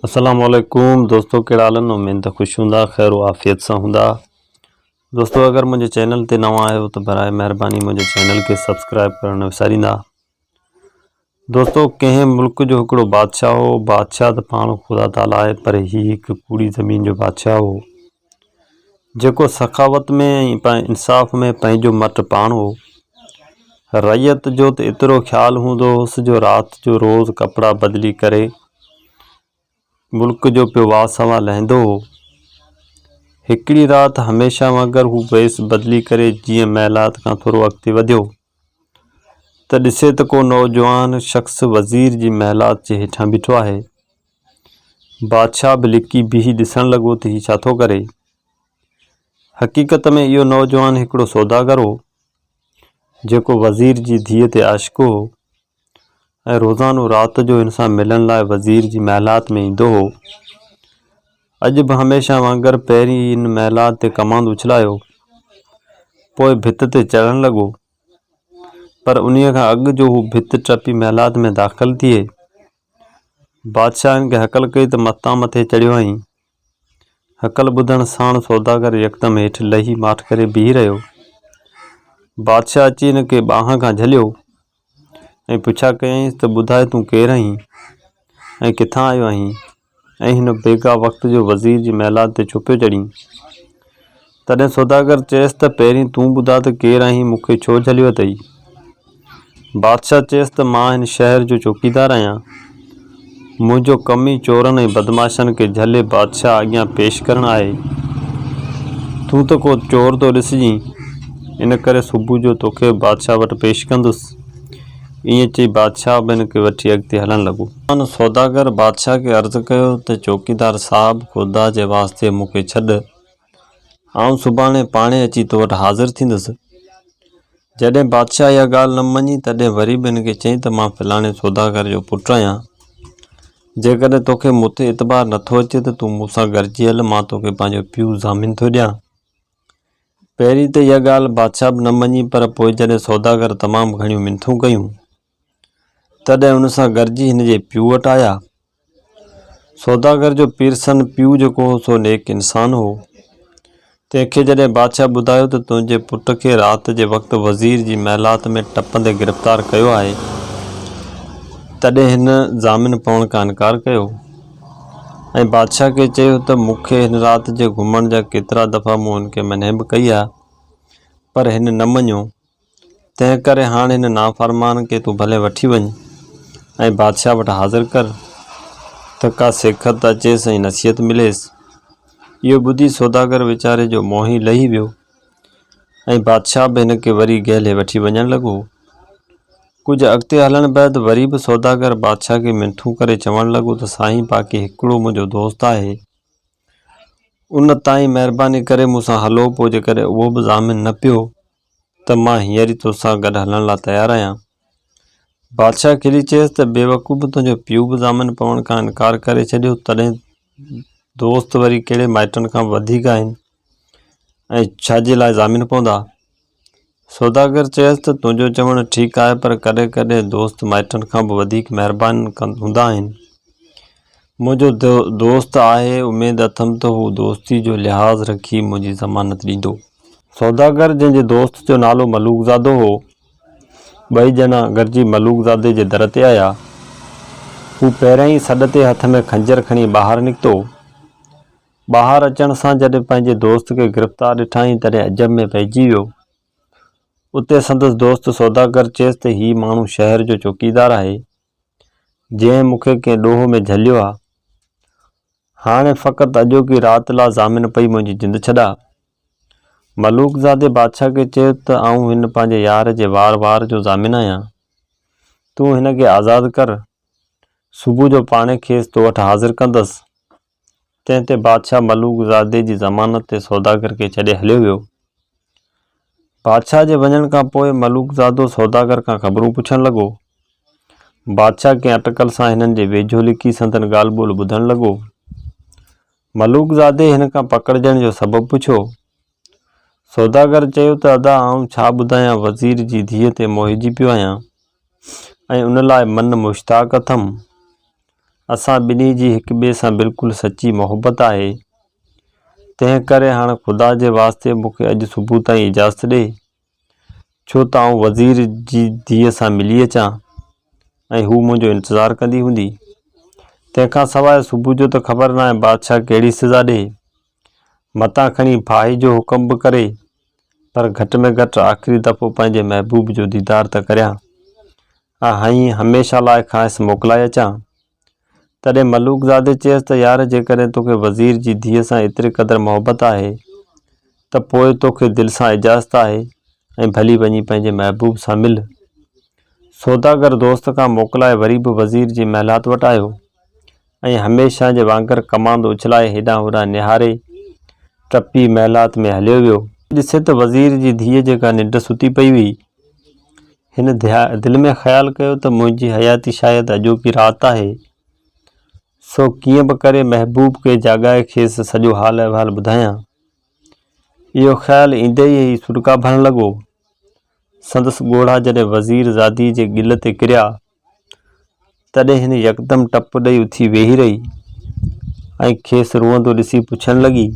अस्सलामुअलैकुम दोस्तों, कहिड़ा हालनि? उम्मीद त ख़ुशि हूंदा, ख़ैर आफ़ियत सां हूंदा। दोस्तों, अगर मुंहिंजे चैनल ते नवां आहियो त बराए महिरबानी मुंहिंजे चैनल खे सब्सक्राइब करणु न विसारींदा। दोस्तों, कंहिं मुल्क जो हिकिड़ो बादशाह हो। बादशाह त पाण ख़ुदा ताला आहे, पर ही हिकु कूड़ी ज़मीन जो बादशाह हो, जेको सखावत में ऐं इंसाफ़ में पंहिंजो मट पाण हो। रैयत जो त एतिरो ख़्यालु हूंदो हुअसि जो राति जो रोज़ कपिड़ा बदिली करे मुल्क जो पियो वाह लहंदो हो। हिकिड़ी राति हमेशह वांगुरु हू वेस बदिली करे जीअं महिलात खां थोरो अॻिते वधियो त ॾिसे त को नौजवान शख़्स वज़ीर जी महिलात जे हेठां बीठो आहे। बादशाह बि लिकी बीही ॾिसण लॻो त हीउ छा थो करे। हक़ीक़त में इहो नौजवान हिकिड़ो सौदागर हो, जेको वज़ीर जी धीअ ते आशिक़ु हो ऐं रोज़ानो राति जो हिन सां मिलण लाइ वज़ीर जी महिलात में ईंदो हो। अॼु बि हमेशह वांगुरु पहिरीं हिन महिलात ते कमांद उछलायो, पोइ भित ते चढ़णु लॻो, पर उन्हीअ खां अॻु जो हू भित टपी महिलात में दाख़िल थिए, बादशाह हिन खे हकल कई त मतां मथे चढ़ियो आई। हकल ॿुधण साण सौदागर यकदमि हेठि लही माठ करे बीही रहियो। बादशाह अची हिन खे ॿांह खां झलियो ऐं पुछा कयईंसि त ॿुधाए तूं केरु आहीं ऐं किथां आयो आहीं, ऐं हिन बेगा वक़्त जो वज़ीर जी महिलात ते छो पियो चढ़ीं। तॾहिं सौदागर चयसि त पहिरीं तूं ॿुधा त केरु आहीं, मूंखे छो झलियो अथई। बादशाह चयसि त मां हिन शहर जो चौकीदार आहियां। मुंहिंजो कम ई चोरनि ऐं बदमाशनि खे झले बादशाह अॻियां पेश करणु आहे। तूं त को चोर थो ॾिसजीं, इन करे सुबुह जो तोखे बादशाह वटि पेश कंदुसि। ईअं चई बादशाह बि हिन खे वठी अॻिते हलणु लॻो। सौदागर बादशाह खे अर्ज़ु कयो त चौकीदार साहिबु, ख़ुदा जे वास्ते मूंखे छॾ, आउं सुभाणे पाणे अची तो वटि हाज़िर थींदुसि। जॾहिं बादशाह इहा ॻाल्हि न मञी, तॾहिं वरी बि हिन खे चई त मां फलाणे सौदागर जो पुटु आहियां। जेकॾहिं तोखे मूं ते इतबार नथो अचे त तूं मूंसां गॾिजी हल, मां तोखे पंहिंजो पीउ ज़ामीन थो ॾियां। पहिरीं त इहा ॻाल्हि बादशाह बि न मञी, पर पोइ जॾहिं सौदागर तमामु घणियूं मिनथूं कयूं, तॾहिं उन सां गॾिजी हिन जे पीउ वटि आया। सौदागर जो पीरसन पीउ जेको हो सो नेक इंसान हो। तंहिंखे जॾहिं बादशाह ॿुधायो त तुंहिंजे पुट खे राति जे वक़्तु वज़ीर जी महिलात में टपंदे गिरफ़्तार कयो आहे, तॾहिं हिन ज़ामिन पवण खां इनकार कयो ऐं बादशाह खे चयो त मूंखे हिन राति जे घुमण जा केतिरा दफ़ा मूं हिन खे मना बि कई आहे, पर हिन न मञियो। तंहिं करे हाणे हिन नाफ़रमान खे तूं भले वठी वञ ऐं बादशाह वटि हाज़िर कर त का सिखत अचेसि ऐं नसीहत मिलेसि। इहो ॿुधी सौदागर वीचारे जो मोही लही वियो ऐं बादशाह बि हिन खे वरी गहले वठी वञणु लॻो। कुझु अॻिते हलण बैदि वरी बि सौदागर बादशाह खे मिनथूं करे चवणु लॻो त साईं, बाक़ी हिकिड़ो मुंहिंजो दोस्त आहे, उन ताईं महिरबानी करे मूंसां हलो, पोइ जेकॾहिं उहो बि ज़ामिन न पियो त मां हींअर ई तोसां गॾु हलण लाइ तयारु आहियां। बादशाह खिली चयसि त बेवकूफ़, तुंहिंजो पीउ बि ज़ामिन पवण खां इनकार करे छॾियो, तॾहिं दोस्त वरी कहिड़े माइटनि खां वधीक आहिनि ऐं छाजे लाइ ज़ामिन पवंदा। सौदागर चयसि त तुंहिंजो चवणु ठीकु आहे, पर कॾहिं कॾहिं दोस्त माइटनि खां बि वधीक महिरबान हूंदा आहिनि। मुंहिंजो दोस्त आहे, उमेदु अथमि त हू दोस्ती जो लिहाज़ रखी मुंहिंजी ज़मानत ॾींदो। सौदागर, जंहिंजे दोस्त जो नालो मलूकज़ादो हो, ॿई ॼणा गॾिजी मलूकज़ादे जे दर ते आया। हू पहिरियां ई सॾ ते हथ में खंजर खणी ॿाहिरि निकितो। ॿाहिरि अचण सां जॾहिं पंहिंजे दोस्त खे गिरफ़्तार ॾिठाई, तॾहिं अजब में पइजी वियो। उते संदसि दोस्त सौदागर चयसि त हीउ माण्हू शहर जो चौकीदार आहे, जंहिं मूंखे कंहिं ॾोह में झलियो आहे। हाणे फ़क़ति अॼोकी राति लाइ ज़ामिन पई मुंहिंजी जिंद छॾा। मलूकज़ादे बादशाह खे चयो त आऊं हिन पंहिंजे यार जे वार जो ज़ामिन आहियां, तूं हिन खे आज़ादु कर, सुबुह जो पाणे खेसि तो वटि हाज़िर कंदसि। तंहिं ते बादशाह मलूकज़ादे जी ज़मानत ते सौदागर खे छॾे हलियो वियो। बादशाह जे वञण खां पोइ मलूकज़ादो सौदागर खां ख़बरूं पुछणु लॻो। बादशाह कंहिं अटकल सां हिननि जे वेझो लिकी संदन ॻाल्हि ॿोल ॿुधणु लॻो। मलूकज़ादे हिन खां पकड़जण जो सबबु पुछियो। सौदागर चयो त अदा, आऊं छा ॿुधायां, वज़ीर जी धीअ ते मोहिजी पियो आहियां ऐं उन लाइ मन मुश्ताक़ अथमि असां ॿिन्ही जी हिक ॿिए सां बिल्कुलु सची मोहबत आहे। तंहिं करे हाणे ख़ुदा जे वास्ते मूंखे अॼु सुबुह ताईं इजाज़त ॾे, छो त आउं वज़ीर जी धीअ सां मिली अचां ऐं हू मुंहिंजो इंतज़ारु कंदी हूंदी। तंहिंखां सवाइ सुबुह जो त ख़बर न आहे बादशाह कहिड़ी सज़ा ॾे, मतां खणी फाही जो हुकम बि करे, पर घटि में घटि आख़िरी दफ़ो पंहिंजे महबूब जो दीदार त करियां ऐं हमेशह लाइ खांसि मोकिलाए अचां। तॾहिं मलूकज़ादे चयसि त यार, जेकॾहिं तोखे वज़ीर जी धीअ सां एतिरे क़दुरु मोहबत आहे त पोइ तोखे दिलि सां इजाज़त आहे ऐं भली वञी पंहिंजे महबूब सां मिल। सौदागर दोस्त खां मोकिलाए वरी बि वज़ीर जी महिलात वटि आयो ऐं हमेशह जे वांगुरु कमांद उछलाए हेॾां होॾां निहारे टपी महिलात में हलियो वियो। ॾिसे त वज़ीर जी धीअ जेका निंड सुती पई हुई, हिन दिलि में ख़्यालु कयो त मुंहिंजी हयाती शायदि अॼोकी राति आहे, सो कीअं बि करे महबूब खे जाॻाए खेसि सॼो हाल अहिवाल ॿुधायां। इहो ख़्यालु ईंदे ई सुॾका भरण लॻो। संदसि ॻोढ़ा जॾहिं वज़ीर ज़ादी जे गिल ते किरिया, तॾहिं हिन यकदमि टप ॾेई उथी वेही रही ऐं खेसि रोअंदो ॾिसी पुछणु लॻी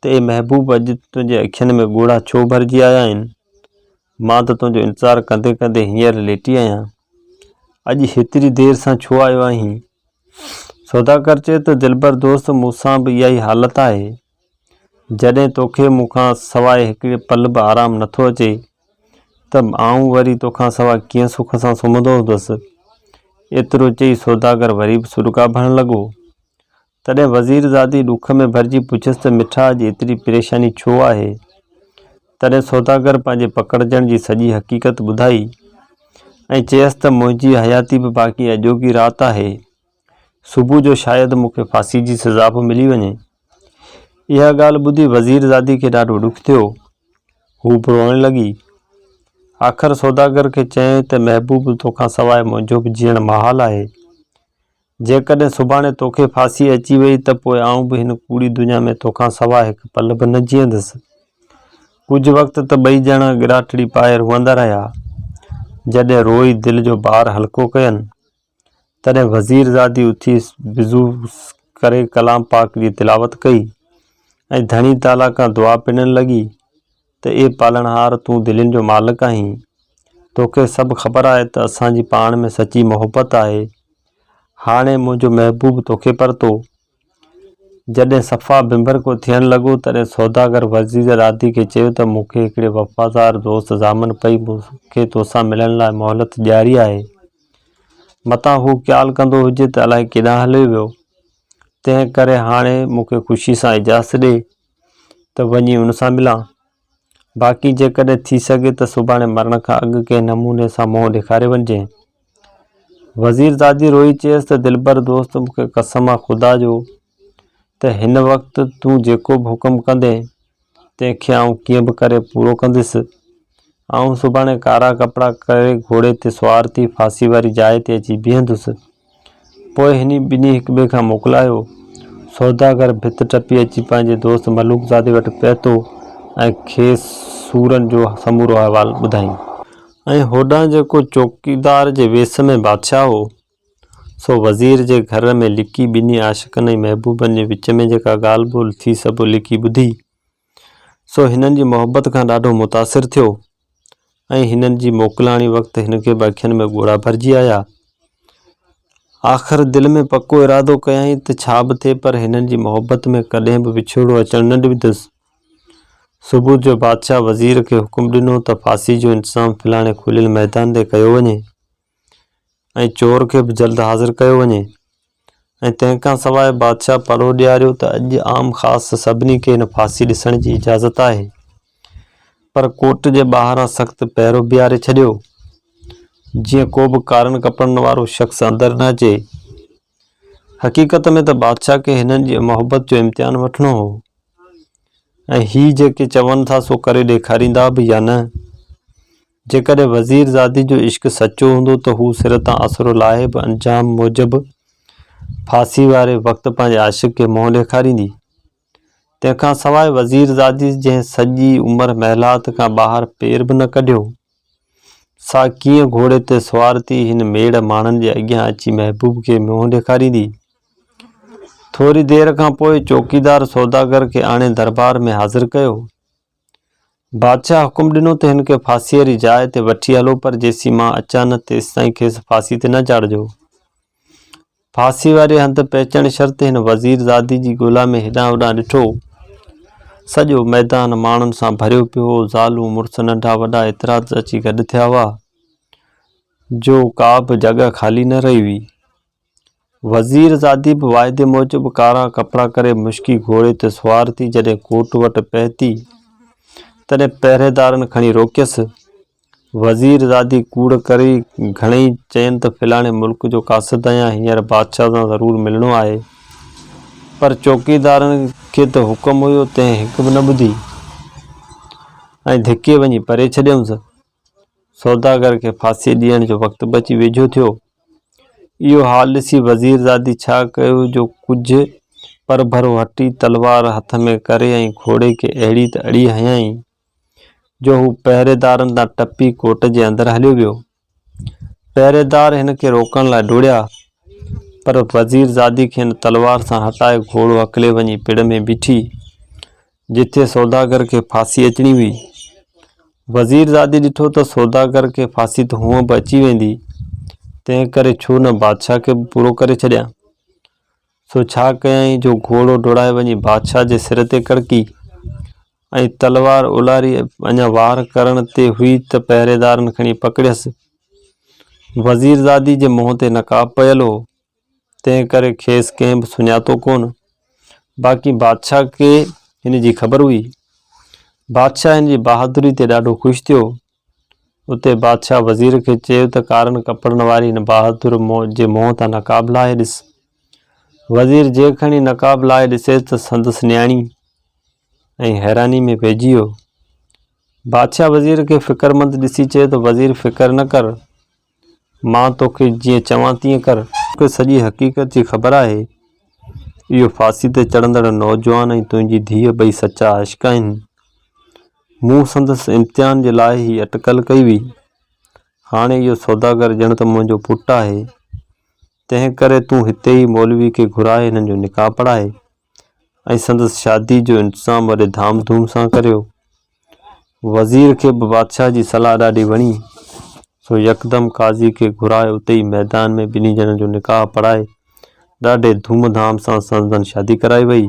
त ए महबूब, अॼु तुंहिंजे अखियुनि में ॻोढ़ा छो भरिजी आया आहिनि? मां त तुंहिंजो इंतज़ारु कंदे कंदे हींअर लेटी आहियां, अॼु हेतिरी देरि सां छो आयो आहीं? सौदागर चए त दिलबर दोस्त, मूंसां बि इहा ई हालत आहे। जॾहिं तोखे मूंखां सवाइ हिकिड़े पल बि आरामु नथो अचे त आऊं वरी तोखां सवाइ कीअं सुख सां सुम्हंदो हूंदुसि। एतिरो चई सौदागर वरी बि सुॾका भरण लॻो। तॾहिं वज़ीर ज़ादी ॾुख में भरिजी पुछियसि त मिठा, अॼु एतिरी परेशानी छो आहे? तॾहिं सौदागर पंहिंजे पकड़जण जी सॼी हक़ीक़त ॿुधाई ऐं चयसि त मुंहिंजी हयाती बि बाक़ी अॼोकी राति आहे। सुबुह जो शायदि मूंखे फांसी जी सज़ा बि मिली वञे। इहा ॻाल्हि ॿुधी वज़ीर ज़ादी खे ॾाढो ॾुख थियो। हू बि रोअण लॻी। आख़िर सौदागर खे चयईं त महबूब, तोखां सवाइ मुंहिंजो बि जीअण महाल आहे। जेकॾहिं सुभाणे तोखे फांसी अची वई त पोइ आऊं बि हिन कूड़ी दुनिया में तोखां सवाइ हिकु पल बि न जीअंदुसि। कुझु वक़्तु त ॿई ॼणा गिराटड़ी पाए रुअंदा रहिया। जॾहिं रोई दिलि जो भार हल्को कयनि, तॾहिं वज़ीर ज़ादी उथी विज़ू करे कलाम पाक जी तिलावत कई ऐं धणी ताला खां दुआ पिनणु लॻी त ए पालणहार, तूं दिलनि जो मालिक आहीं। तोखे सभु ख़बर आहे त असांजी पाण में सची मोहबत आहे। हाणे मुंहिंजो महबूब तोखे परतो। जॾहिं सफ़ा बिंबर को थियणु लॻो, तॾहिं सौदागर वज़ीर ज़ादी खे चयो त मूंखे हिकिड़े वफ़ादार दोस्त ज़ामन पई मूंखे तोसां मिलण लाइ मोहलत ॾियारी आहे। मतां हू ख़्यालु कंदो हुजे त अलाए केॾांहुं हलियो वियो। तंहिं करे हाणे मूंखे ख़ुशी सां इजाज़त ॾे त वञी उन सां मिलां। बाक़ी जेकॾहिं थी सघे त सुभाणे मरण खां अॻु कंहिं नमूने सां मुंहुं ॾेखारे वञिजे। वज़ीर ज़ादी रोई चयसि त दिलबर दोस्त, मूंखे कसम आहे ख़ुदा जो त हिन वक़्तु तूं जेको बि हुकुम कंदे तंहिंखे आऊं कीअं बि करे पूरो कंदुसि। आऊं सुभाणे कारा कपिड़ा करे घोड़े ते सुवार थी फांसी वारी जाइ ते अची बीहंदुसि। पोइ हिन ॿिन्ही हिक ॿिए खां मोकिलायो। सौदागर भित टपी अची पंहिंजे दोस्त मलूकज़ादे वटि पहुतो ऐं खेसि सूरनि जो समूरो अहवालु ॿुधाईं। ऐं होॾां जेको चौकीदार जे वेस में बादशाह हो, सो वज़ीर जे घर में लिकी ॿिन्ही आशिक़नि ऐं महबूबनि जे विच में जेका ॻाल्हि ॿोल थी सभु लिकी ॿुधी, सो हिननि जी मोहबत खां ॾाढो मुतासिर थियो ऐं हिननि जी मोकिलाणी वक़्तु हिनखे बि अखियुनि में ॻोढ़ा भरिजी आया। आख़िर दिलि में पको इरादो कयईं त छा बि थिए पर हिननि जी मोहबत में कॾहिं बि विछोड़ो अचणु न ॾींदुसि। सुबुह जो बादशाह वज़ीर खे हुकुम ॾिनो त फांसी जो इंतज़ाम फिलाणे खुलियल मैदान ते कयो वञे ऐं चोर खे बि जल्द हाज़िर कयो वञे। ऐं तंहिंखां सवाइ बादशाह परो ॾियारियो त अॼु आम ख़ासि सभिनी खे हिन फांसी ॾिसण जी इजाज़त आहे, पर कोर्ट जे ॿाहिरां सख़्तु पहिरो बीहारे छॾियो, जीअं को बि कारण कपड़नि वारो शख़्स अंदरि न अचे। हक़ीक़त में त बादशाह खे हिननि जी मोहबत जो इम्तिहान वठिणो हो ऐं ही जेके चवनि था सो करे ॾेखारींदा बि या न। जेकॾहिं वज़ीर ज़ादी जो इश्क सचो हूंदो त हू सिर तां असुरो लाहे बि अंजाम मूजिबि फांसी वारे वक़्तु पंहिंजे आशिक़ खे मुंहुं ॾेखारींदी। तंहिंखां सवाइ वज़ीर ज़ादी जंहिं सॼी उमिरि महिलात खां ॿाहिरि पेर बि न कढियो, सा कीअं घोड़े ते सवार थी हिन मेड़ माण्हुनि जे अॻियां अची महबूब खे मुंहुं ॾेखारींदी। थोरी देर खां पोइ चौकीदार सौदागर खे आणे दरबार में हाज़िर कयो। बादशाह हुकुम ॾिनो त हिन खे फांसीअ वारी जाइ ते वठी हलो, पर जेसी मां अचां न तेसिताईं खेसि फांसी ते न चाढ़िजो। फांसी वारे हंधि पहुचण शर्त हिन वज़ीर ज़ादी जी ॻोल्हा में हेॾां होॾां ॾिठो। सॼो मैदान माण्हुनि सां भरियो पियो हो। ज़ालूं मुड़ुस नंढा वॾा एतिरा अची गॾु थिया हुआ जो का बि जॻह ख़ाली न रही हुई। वज़ीर ज़ादी बि वाइदे मूजिबि कारा कपिड़ा करे मुश्की घोड़े ते सुवार थी जॾहिं कोट वटि पहुती तॾहिं पहिरेदारनि खणी रोकियसि। वज़ीर ज़ादी कूड़ करे घणेई चयनि त फ़िलाणे मुल्क जो कासिद आहियां, हींअर बादशाह सां ज़रूरु मिलणो आहे, पर चौकीदारनि खे त हुकुम हुयो, तंहिं हिकु बि न ॿुधी ऐं धिके वञी परे छॾियमि। सौदागर खे फांसी ॾियण जो वक़्तु बची वेझो थियो। इहो हाल ॾिसी वज़ीर ज़ादी छा कयो जो कुझु पर भरो हटी तलवार हथ में करे ऐं घोड़े खे अहिड़ी त अड़ी हयईं जो हू पहिरेदारनि तां टपी कोट जे अंदरि हलियो वियो। पहिरेदार हिन खे रोकण लाइ डोड़िया, पर वज़ीर ज़ादी खे हिन तलवार सां हटाए घोड़ो अकले वञी पिड़ में बीठी जिथे सौदागर खे फांसी अचणी हुई। वज़ीर ज़ादी ॾिठो त सौदागर खे फांसी त हूअं बि अची वेंदी, तंहिं करे छो न बादशाह खे बि पूरो करे छॾियां। सो छा कयईं जो घोड़ो डोड़ाए वञी बादशाह जे सिर ते कड़की ऐं तलवार उलारी अञा वार करण ते हुई त पहिरेदारनि खणी पकड़ियसि। वज़ीर ज़ादी जे मुंहं ते नकाब पयल हो, तंहिं करे खेसि कंहिं बि सुञातो कोन। बाक़ी बादशाह खे हिन जी ख़बर हुई। बादशाह हिन जी बहादुरी ते ॾाढो ख़ुशि थियो। उते बादशाह वज़ीर खे चयो त कारनि कपिड़नि वारी हिन बहादुर जे मुंहं तां नकाब लाहे ॾिस। वज़ीर जे खणी नकाब लाहे ॾिसे त संदसि न्याणी ऐं हैरानी में पइजी वियो। बादशाह वज़ीर खे फ़िक्रमंद ॾिसी चयो त वज़ीर फ़िक्र न कर, मां तोखे जीअं चवां तीअं कर। तोखे सॼी हक़ीक़त जी ख़बर आहे। इहो फांसी ते चढ़ंदड़ नौजवान ऐं तुंहिंजी धीअ ॿई सचा आशिक आहिनि। मूं संदसि इम्तिहान जे लाइ ही अटकल कई हुई। हाणे इहो सौदागर ॼण त मुंहिंजो पुटु आहे, तंहिं करे तूं हिते ई मौलवी खे घुराए हिननि जो निकाह पढ़ाए ऐं संदसि शादी जो इंतज़ाम वॾे धाम धूम सां करियो। वज़ीर खे बि बादशाह जी सलाह ॾाढी वणी, सो यकदम काज़ी खे घुराए उते ई मैदान में ॿिन्ही ॼणनि जो निकाह पढ़ाए ॾाढे धूमधाम सां संदन शादी कराई वई।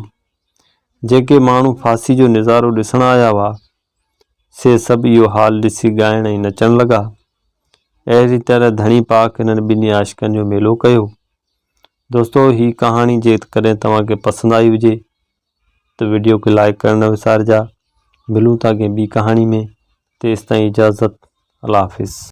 जेके माण्हू फांसी जो नज़ारो ॾिसण आया हुआ से सभु इहो हाल ॾिसी ॻाइण ऐं नचण लॻा। अहिड़ी तरह धणी पाक हिननि ॿिन्ही आशिकनि जो मेलो कयो। दोस्तों, ही कहाणी जे कॾहिं तव्हांखे पसंदि आई हुजे त वीडियो खे लाइक करणु न विसारिजा। मिलूं था कंहिं ॿी कहाणी में, तेसिताईं इजाज़त। अल्लाह हाफ़िज़।